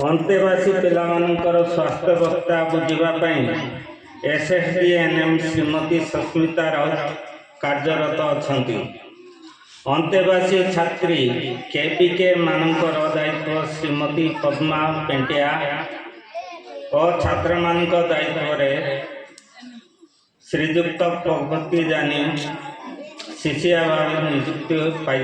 अंतेवासी पिलामानंकर स्वास्थ्यावस्था बुझापी एसएसडीएनएम श्रीमती सस्मिता राउत कार्यरत अच्छा। अंतेवासी छात्री केपीके मानकर दायित्व श्रीमती पद्मा पेंटिया और छात्र मानक दायित्व श्रीजुक्त प्रगति जानी शिष्या भाव नियुक्ति पाई।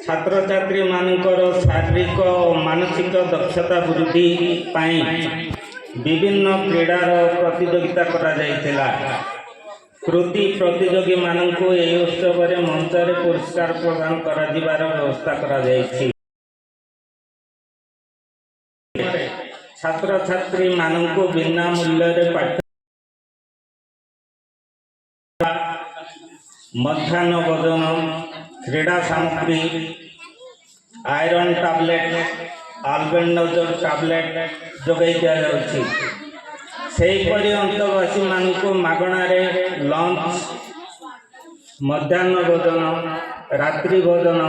छात्र छात्री मानकर शारीरिक और मानसिक दक्षता वृद्धि पाई विभिन्न क्रीडार प्रतियोगिता करा जायतिला। कृति प्रतियोगी मानकु एही उत्सव रे मंचरे पुरस्कार प्रदान करा जिबार व्यवस्था करा जायछि। छात्र छात्री मानकु बिना मूल्य रे पाठ मध्याह्न भोजन क्रीड़ा सामग्री आयरन टैबलेट आल्बेंडाजोल टैबलेट जोगाई दिया जाउछि। सेहीपरि अंतवासी मानकु मागणारे लंच मध्याह्न भोजन रात्रि भोजन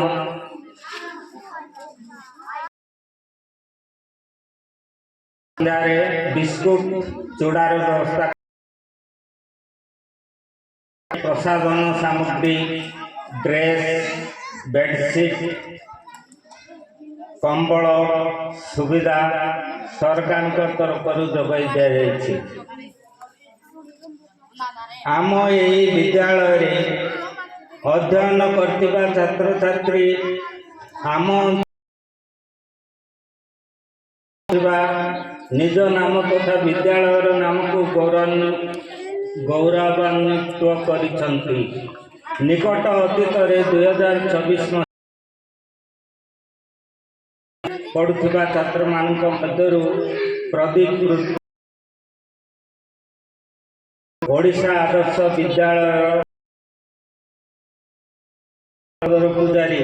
बिस्कुट चूड़ार व्यवस्था प्रसाधन सामग्री ड्रेस बेडशीट कंबल सुविधा सरकार तरफ जोगाई दि जाएगी। आम यही विद्यालय अध्ययन करथिबा छात्र छात्री आम निज नाम तथा विद्यालय नाम को गौरवान्वित करिसंति। निकट अतीत 2024 पढ़ुथिबा छात्र मानक मध्यरु प्रदीप ओडिशा आदर्श विद्यालय पूजारी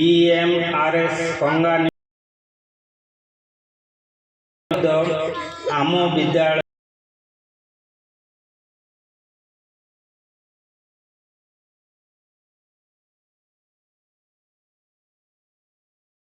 EMRS कंगा आम विद्यालय